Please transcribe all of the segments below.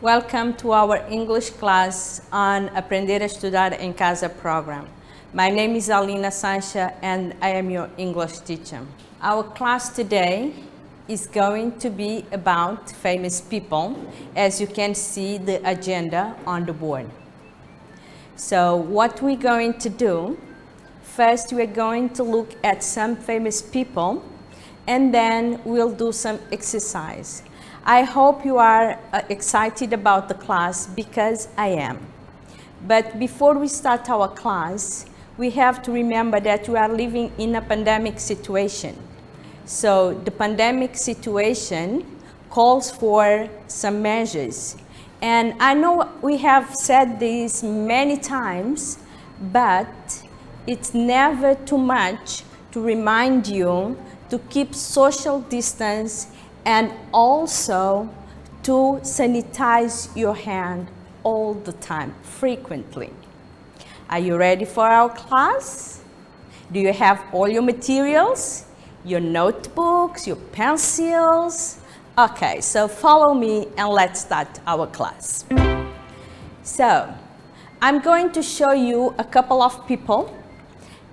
Welcome to our English class on Aprender a Estudar em Casa program. My name is Alina Sancha and I am your English teacher. Our class today is going to be about famous people, as you can see the agenda on the board. So what we're going to do, first we're going to look at some famous people and then we'll do some exercise. I hope you are excited about the class because I am. But before we start our class, we have to remember that we are living in a pandemic situation. So the pandemic situation calls for some measures. And I know we have said this many times, but it's never too much to remind you to keep social distance and also to sanitize your hand all the time, frequently. Are you ready for our class? Do you have all your materials, your notebooks, your pencils? Okay, so follow me and let's start our class. So, I'm going to show you a couple of people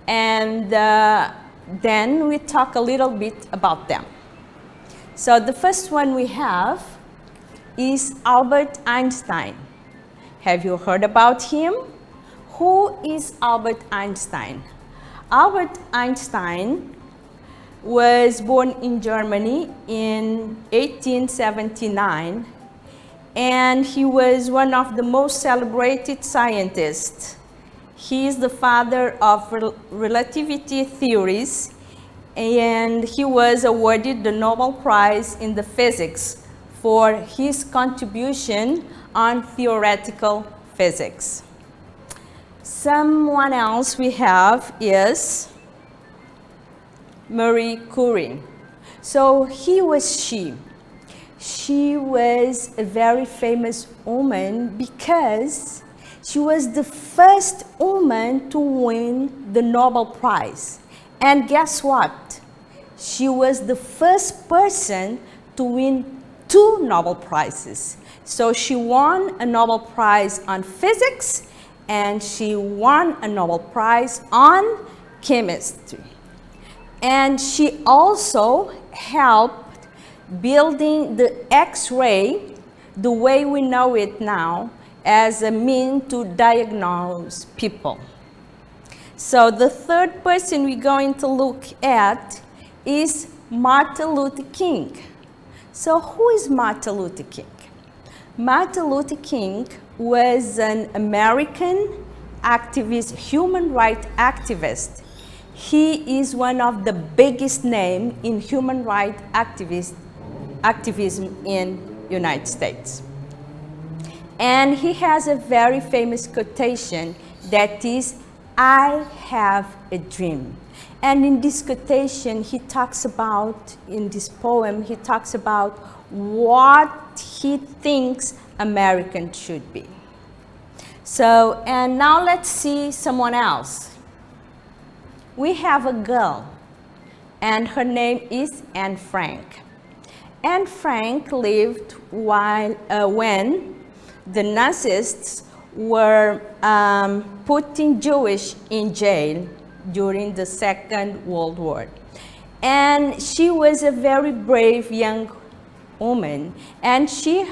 and then we talk a little bit about them. So the first one we have is Albert Einstein. Have you heard about him? Who is Albert Einstein? Albert Einstein was born in Germany in 1879, and he was one of the most celebrated scientists. He is the father of relativity theories, and he was awarded the Nobel Prize in the physics for his contribution on theoretical physics. Someone else we have is Marie Curie. So she was a very famous woman because she was the first woman to win the Nobel Prize. And guess what? She was the first person to win 2 Nobel Prizes. So she won a Nobel Prize on physics and she won a Nobel Prize on chemistry. And she also helped building the X-ray the way we know it now as a means to diagnose people. So the third person we're going to look at is Martin Luther King. So who is Martin Luther King? Martin Luther King was an American activist, human rights activist. He is one of the biggest names in human rights activism in the United States. And he has a very famous quotation that is, "I have a dream." And in this quotation, he talks about, in this poem, he talks about what he thinks Americans should be. So, and now let's see someone else. We have a girl, and her name is Anne Frank. Anne Frank lived when the Nazis were putting Jewish in jail during the Second World War. And she was a very brave young woman, and she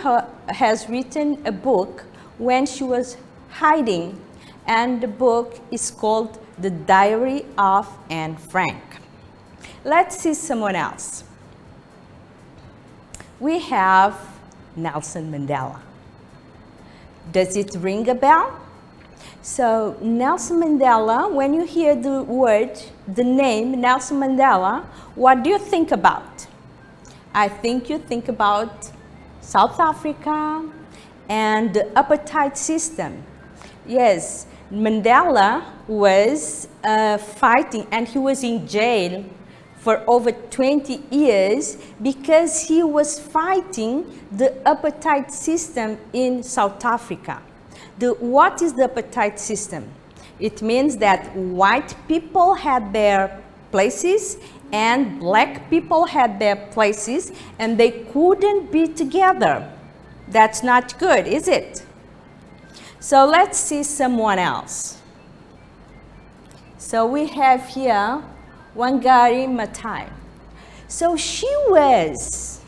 has written a book when she was hiding, and the book is called The Diary of Anne Frank. Let's see someone else. We have Nelson Mandela. Does it ring a bell? So Nelson Mandela, when you hear the name Nelson Mandela, what do you think about? I think you think about South Africa and the apartheid system. Yes, Mandela was fighting, and he was in jail for over 20 years because he was fighting the apartheid system in South Africa. What is the apartheid system? It means that white people had their places and black people had their places, and they couldn't be together. That's not good, is it? So let's see someone else. So we have here Wangari Maathai. So she was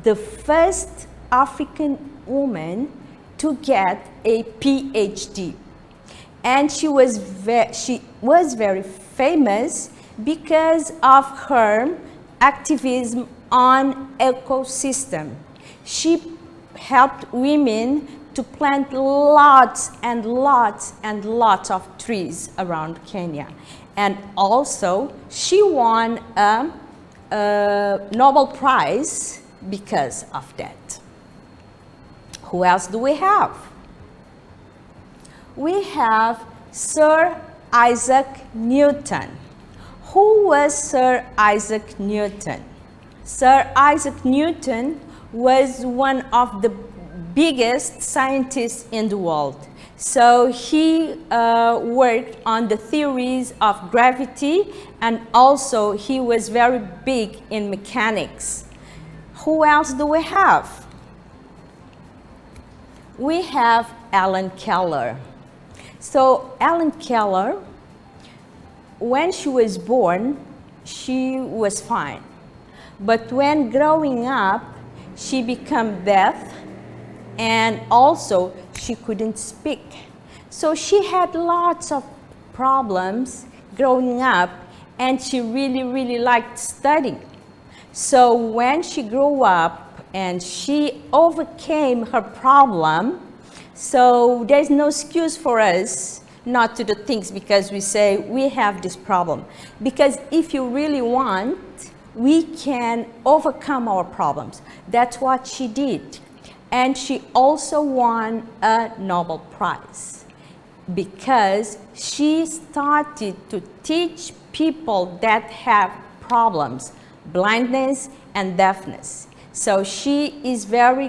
the first African woman to get a PhD. And she was very famous because of her activism on ecosystem. She helped women to plant lots and lots and lots of trees around Kenya. And also, she won a Nobel Prize because of that. Who else do we have? We have Sir Isaac Newton. Who was Sir Isaac Newton? Sir Isaac Newton was one of the biggest scientists in the world. So he worked on the theories of gravity, and also he was very big in mechanics. Who else do we have? We have Helen Keller. So Helen Keller, when she was born, she was fine. But when growing up, she became deaf, and also she couldn't speak. So she had lots of problems growing up, and she really liked studying. So when she grew up and she overcame her problem, so there's no excuse for us not to do things because we say we have this problem. Because if you really want, we can overcome our problems. That's what she did. And she also won a Nobel Prize because she started to teach people that have problems, blindness and deafness. So she is very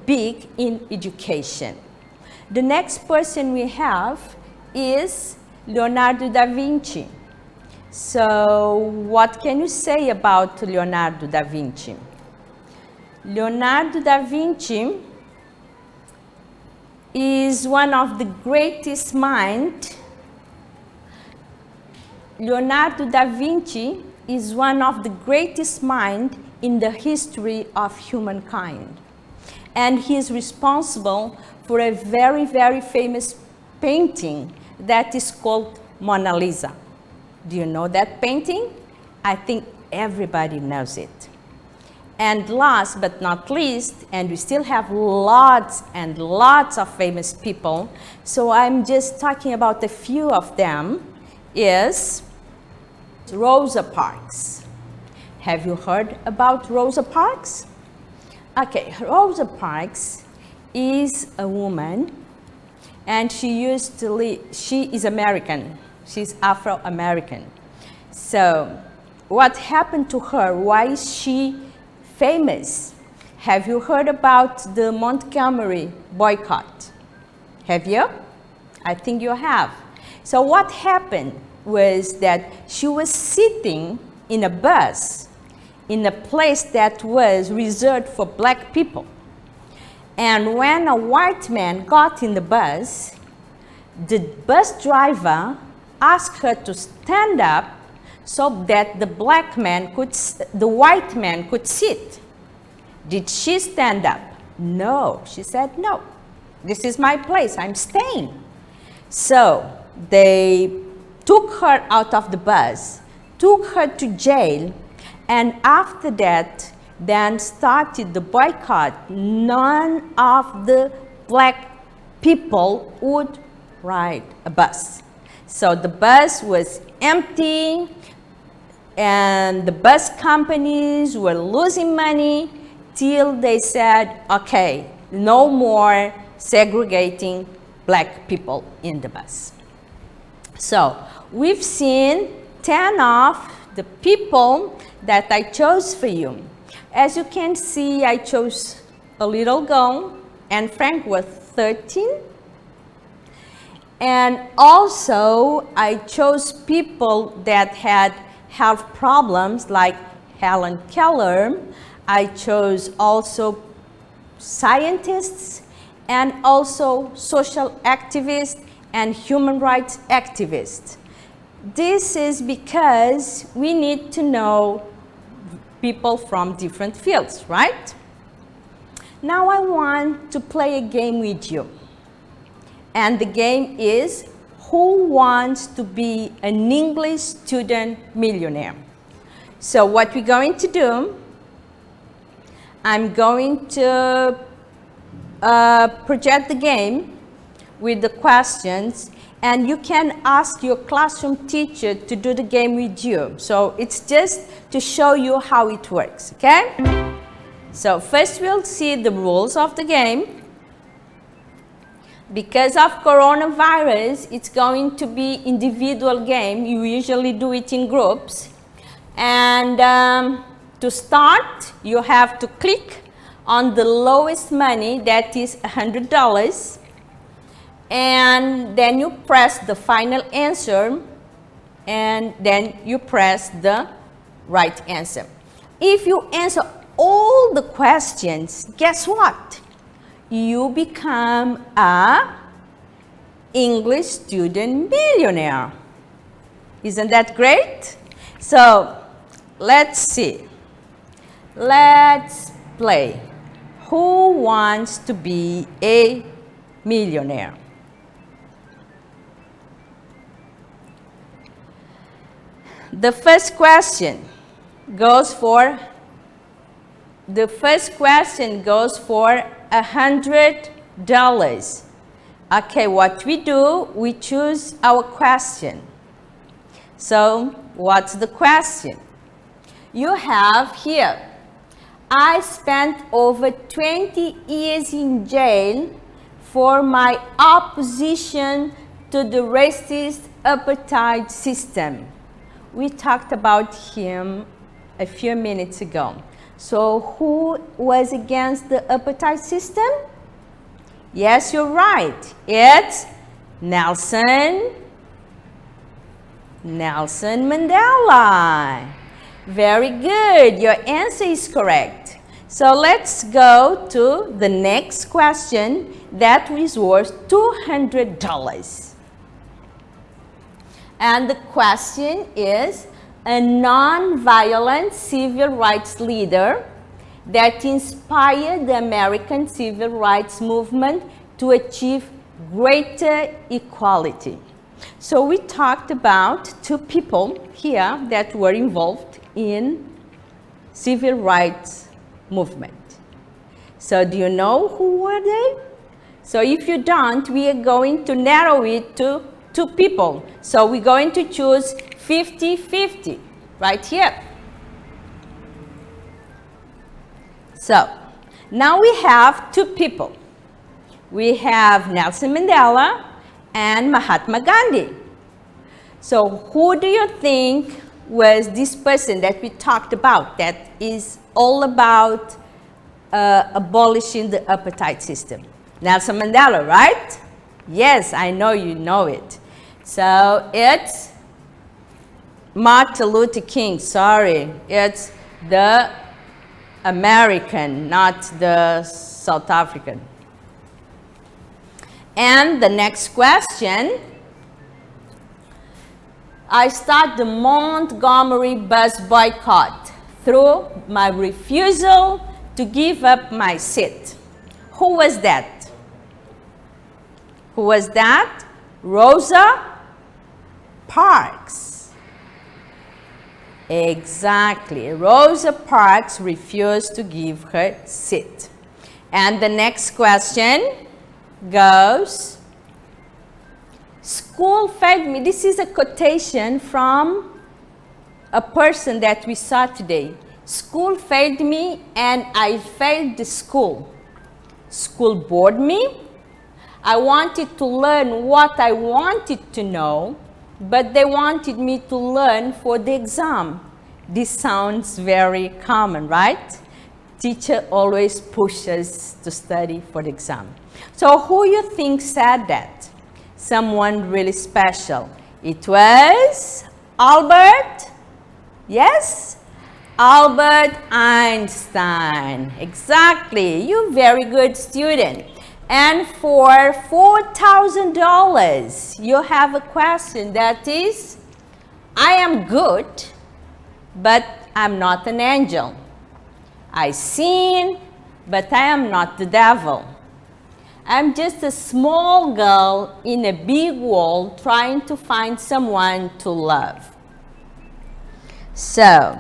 big in education. The next person we have is Leonardo da Vinci. So what can you say about Leonardo da Vinci? Leonardo da Vinci is one of the greatest minds. Leonardo da Vinci is one of the greatest minds in the history of humankind. And he is responsible for a very famous painting that is called Mona Lisa. Do you know that painting? I think everybody knows it. And last but not least, and we still have lots and lots of famous people, so I'm just talking about a few of them, is Rosa Parks. Have you heard about Rosa Parks? Okay, Rosa Parks is a woman, and she is American. She's Afro-American. So what happened to her? Why is she famous? Have you heard about the Montgomery Boycott? Have you? I think you have. So what happened was that she was sitting in a bus in a place that was reserved for black people. And when a white man got in the bus driver asked her to stand up so that the white man could sit. Did she stand up? No. She said, no, this is my place, I'm staying. So they took her out of the bus, took her to jail, and after that, then started the boycott. None of the black people would ride a bus. So the bus was empty, and the bus companies were losing money till they said, okay, no more segregating black people in the bus. So we've seen 10 of the people that I chose for you. As you can see, I chose a little girl, and Frank was 13. And also, I chose people that had health problems like Helen Keller. I chose also scientists and also social activists and human rights activists. This is because we need to know people from different fields, right? Now I want to play a game with you. And the game is, who wants to be an English student millionaire? So what we're going to do, I'm going to project the game with the questions, and you can ask your classroom teacher to do the game with you. So it's just to show you how it works, okay? So first we'll see the rules of the game. Because of coronavirus, it's going to be individual game. You usually do it in groups. And to start, you have to click on the lowest money, that is $100. And then you press the final answer, and then you press the right answer. If you answer all the questions, guess what? You become a English student millionaire. Isn't that great? So let's see. Let's play. Who wants to be a millionaire? The first question goes for $100. Okay, what we do, we choose our question. So, what's the question? You have here, I spent over 20 years in jail for my opposition to the racist apartheid system. We talked about him a few minutes ago. So who was against the apartheid system? Yes, you're right. It's Nelson Mandela. Very good. Your answer is correct. So let's go to the next question that is worth $200. And the question is, a non-violent civil rights leader that inspired the American civil rights movement to achieve greater equality. So we talked about two people here that were involved in civil rights movement. So do you know who were they? So if you don't, we are going to narrow it to two people. So we're going to choose 50-50 right here. So now we have two people. We have Nelson Mandela and Mahatma Gandhi. So who do you think was this person that we talked about that is all about abolishing the apartheid system? Nelson Mandela, right? Yes, I know you know it. So it's Martin Luther King, sorry. It's the American, not the South African. And the next question, I start the Montgomery bus boycott through my refusal to give up my seat. Who was that? Who was that? Rosa Parks. Exactly. Rosa Parks refused to give her seat. And the next question goes, school failed me. This is a quotation from a person that we saw today. School failed me and I failed the school. School bored me. I wanted to learn what I wanted to know, but they wanted me to learn for the exam. This sounds very common, right? Teacher always pushes to study for the exam. So who you think said that? Someone really special. It was Albert, yes? Albert Einstein. Exactly. You're a very good student. And for $4,000, you have a question that is, I am good, but I'm not an angel. I sin, but I am not the devil. I'm just a small girl in a big world trying to find someone to love. So,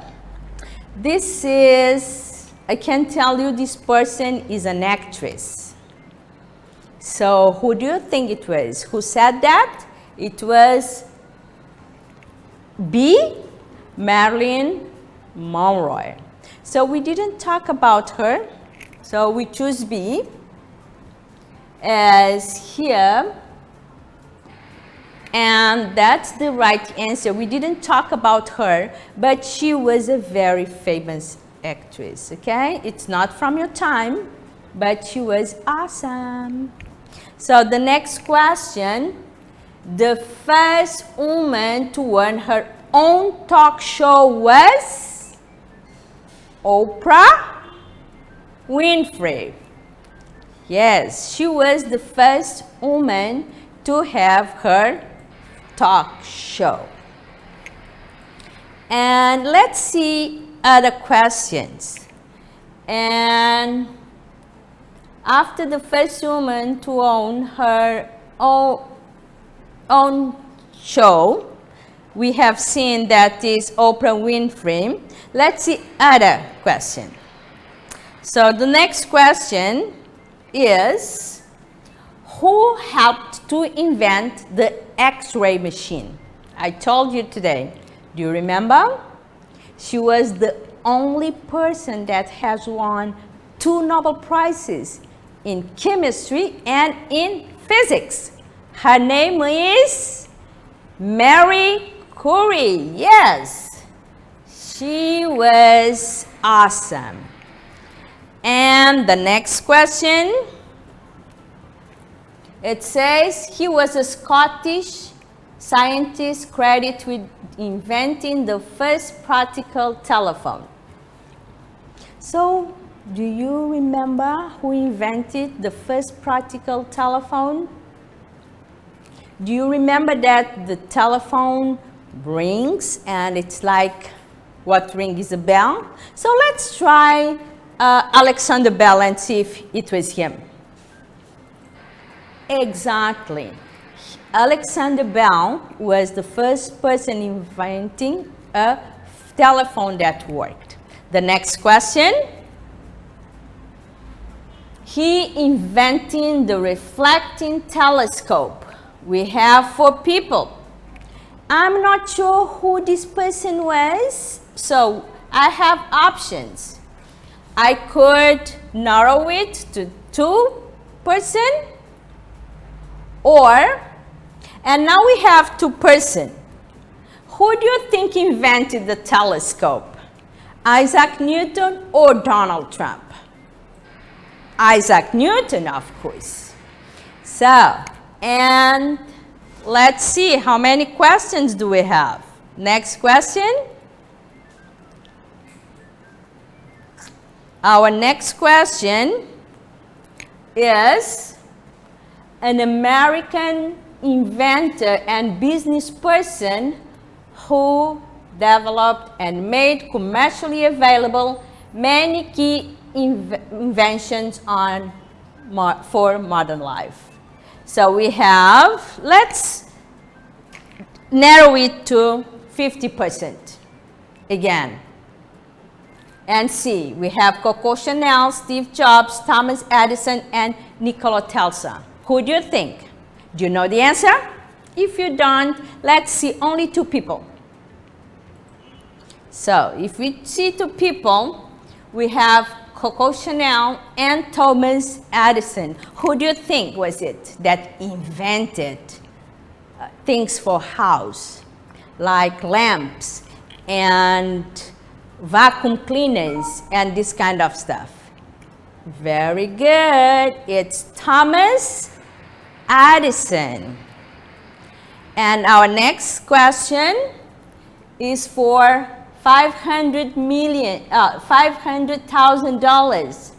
this is, I can tell you this person is an actress. So, who do you think it was? Who said that? It was B. Marilyn Monroe. So, we didn't talk about her. So, we choose B as here. And that's the right answer. We didn't talk about her, but she was a very famous actress, okay? It's not from your time, but she was awesome. So the next question, the first woman to earn her own talk show was Oprah Winfrey. Yes, she was the first woman to have her talk show. And let's see other questions. And after the first woman to own her own show, we have seen that is Oprah Winfrey. Let's see other question. So the next question is, who helped to invent the X-ray machine? I told you today. Do you remember? She was the only person that has won 2 Nobel Prizes in chemistry and in physics. Her name is Marie Curie. Yes, she was awesome. And the next question, it says he was a Scottish scientist credited with inventing the first practical telephone. So, do you remember who invented the first practical telephone? Do you remember that the telephone rings and it's like, what ring is a bell? So let's try Alexander Bell and see if it was him. Exactly. Alexander Bell was the first person inventing a telephone that worked. The next question. He invented the reflecting telescope. We have 4 people. I'm not sure who this person was, so I have options. I could narrow it to 2 persons, and now we have 2 persons. Who do you think invented the telescope? Isaac Newton or Donald Trump? Isaac Newton, of course. So, and let's see, how many questions do we have? Next question. Our next question is, an American inventor and business person who developed and made commercially available many key inventions for modern life. So we have, let's narrow it to 50% again. And see, we have Coco Chanel, Steve Jobs, Thomas Edison, and Nikola Tesla. Who do you think? Do you know the answer? If you don't, let's see only 2 people. So, if we see 2 people, we have Coco Chanel and Thomas Edison. Who do you think was it that invented things for house, like lamps and vacuum cleaners and this kind of stuff? Very good. It's Thomas Edison. And our next question is for $500,000.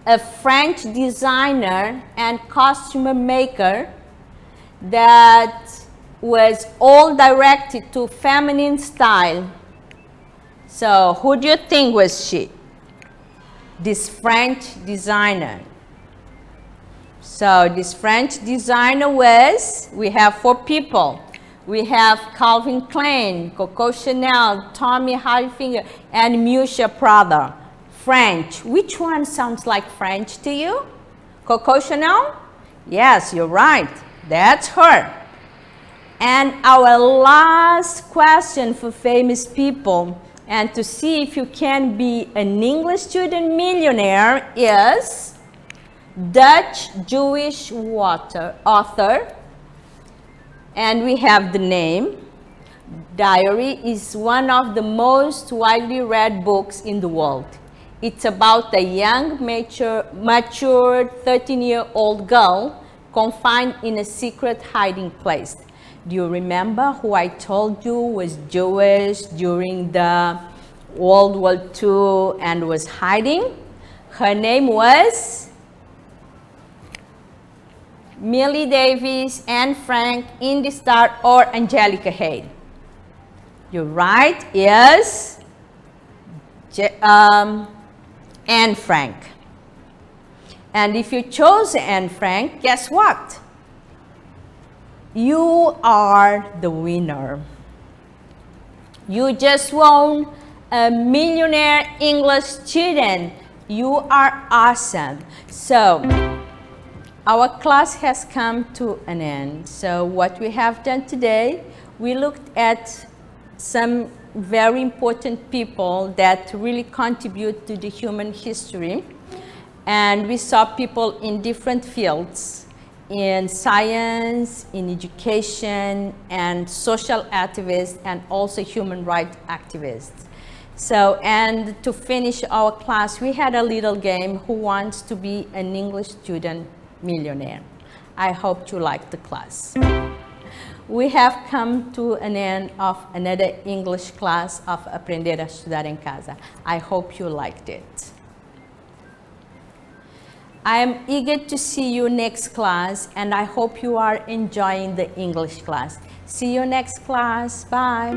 A French designer and costume maker that was all directed to feminine style. So who do you think was she? This French designer. So this French designer was, we have 4 people. We have Calvin Klein, Coco Chanel, Tommy Hilfiger, and Miuccia Prada. French. Which one sounds like French to you? Coco Chanel? Yes, you're right. That's her. And our last question for famous people, and to see if you can be an English student millionaire, is Dutch Jewish author. And we have the name. Diary is one of the most widely read books in the world. It's about a young, mature 13-year-old girl confined in a secret hiding place. Do you remember who I told you was Jewish during the World War II and was hiding? Her name was Millie Davis, Anne Frank, Indy Starr, or Angelica Hale. You're right, yes. Anne Frank. And if you chose Anne Frank, guess what? You are the winner. You just won a millionaire English student. You are awesome. So our class has come to an end. So what we have done today, we looked at some very important people that really contribute to the human history. And we saw people in different fields, in science, in education, and social activists, and also human rights activists. So, and to finish our class, we had a little game, Who Wants to Be an English Student Millionaire? I hope you liked the class. We have come to an end of another English class of Aprender a Estudar em Casa. I hope you liked it. I am eager to see you next class, and I hope you are enjoying the English class. See you next class. Bye.